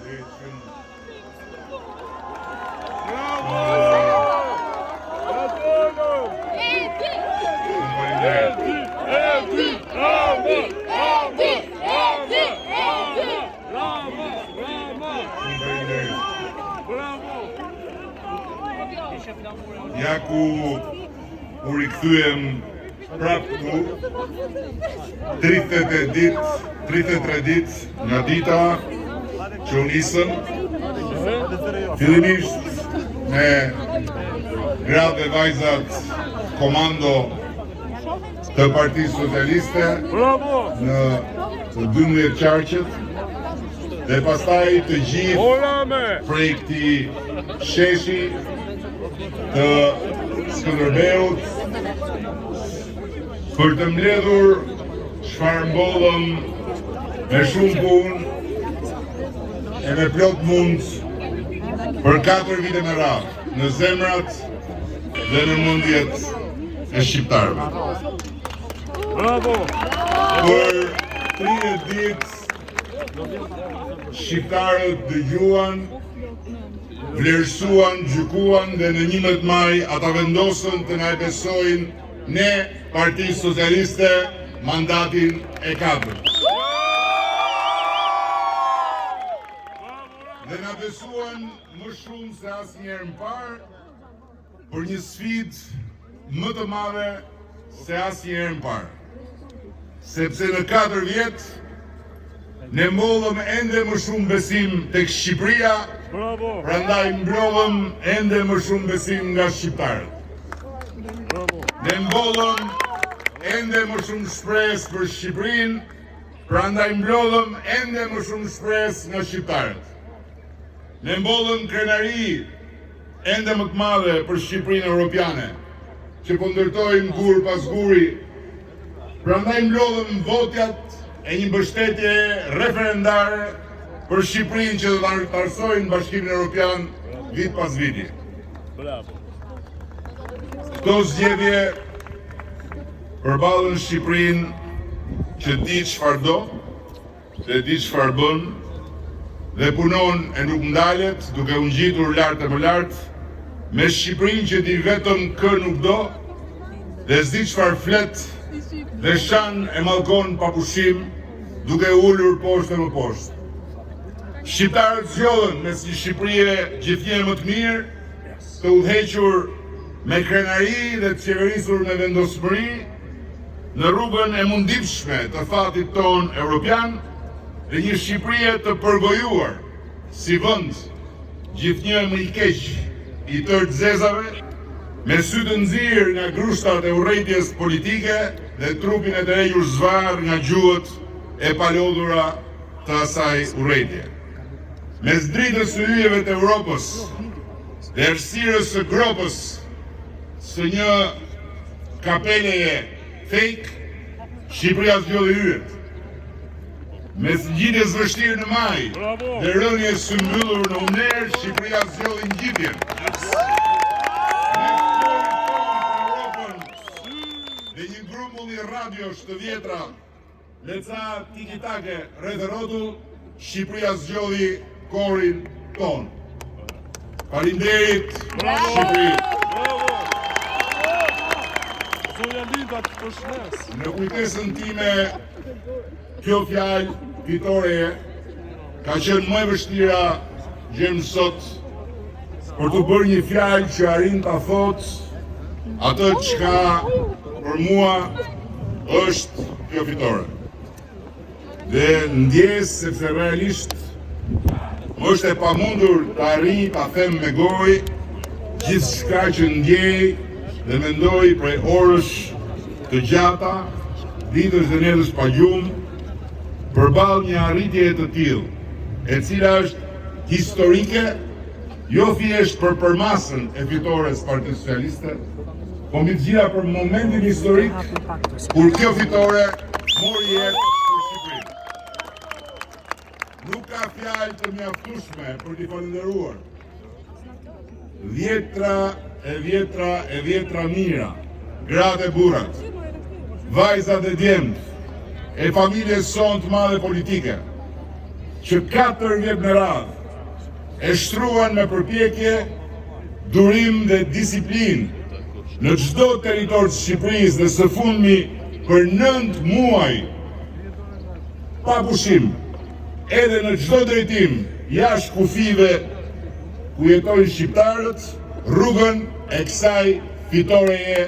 Ja ku u rikthyem prap këtu 33 ditë nga dita që u nisëm fillimisht me gratë dhe vajzat komando të Partisë Socialiste në të 12 qarqet dhe pastaj të gjithë prej këtij sheshi të Skënderbeut për të mbledhur çfarë mbollëm me shumë punë e me plot mund për 4 vite me radhë në zemrat dhe në mendjet e shqiptarëve. Bravo! Për 30 ditë shqiptarët dëgjuan, vlerësuan, gjykuan dhe në 11 maj ata vendosën të na e besojnë ne Partisë Socialiste mandatin e 4. Dhe na besuan më shumë se asnjëherë më parë për një sfidë më të madhe se asnjëherë më parë. Sepse në 4 vjet ne mbollëm ende më shumë besim tek Shqipëria, prandaj mblodhëm ende më shumë besim nga shqiptarët. Ne mbollëm ende më shumë shpresë për Shqipërinë, prandaj mblodhëm ende më shumë shpresë nga shqiptarët. Ne mbollëm krenari ende më të madhe për Shqipërinë europiane, që po ndërtojmë gur pas guri, prandaj mblodhëm votjat e një mbështetje referendare për Shqipërinë që do të arësojnë Bashkimin Evropian vit pas viti. Këto zgjedhje përballën Shqipërinë që di çfarë do, dhe di çfarë bën, dhe punon e nuk ndalet duke u ngjitur lart e më lart, me Shqipërinë që di vetëm kë nuk do, dhe s'di çfarë flet dhe shan e mallkon pa pushim, duke ulur poshtë e më poshtë. Shqiptarët zgjodhen mes një Shqipërie gjithnjë më të mirë, të udhëhequr me krenari dhe të qeverisur me vendosmëri në rrugën e mundimshme të fatit ton evropian, dhe një Shqipërie të përgojuar si vend gjithnjë më i keq i tërë zezave, me sy të nxirr nga grushtat e urrëties politike dhe trupin e tërhequr zvarr nga gjuhët e palodhura të asaj urrëtie. Mes dritës së yjeve të Europës dhe errësirës së gropës së një kapeleje fake, Shqipëria zgjodhi yjet. Mes ngjitjes vështirë në maj dhe rënies së mbyllur në uner, Shqipëria zgjodhi ngjitjen. Dhe një grumbull i radiosh të vjetra, me ca tiki-take rreth rrotull, Shqipëria zgjodhi korin ton. Faleminderit, Shqipëri. Në kujtesën time, kjo fjalë fitore ka qenë më e vështira gjem sot për të bërë një fjalë që arrin ta thotë atë çka për mua është kjo fitore. Dhe ndjes sepse realisht është e pamundur të arrij ta them me gojë gjithçka që ndjej dhe mendoj prej orësh të gjata, ditësh dhe netësh pa gjumë, përballë një arritje të tillë, e cila është historike, jo thjesht për përmasën e fitores Partisë Socialiste, po mbi të gjitha për momentin historik kur kjo fitore mori jetë për Shqipërinë. Nuk ka fjalë të mjaftueshme për t'i falënderuar. Vjetra mira, gratë e burrat, vajzat e djemt, e familjes son të madhe politike, që 4 vjet me radhë e shtruan me përpjekje, durim dhe disiplinë në çdo territor të Shqipërisë dhe së fundmi për 9 muaj pa pushim, edhe në çdo drejtim jashtë kufive ku jetojnë shqiptarët, rrugën e kësaj fitoreje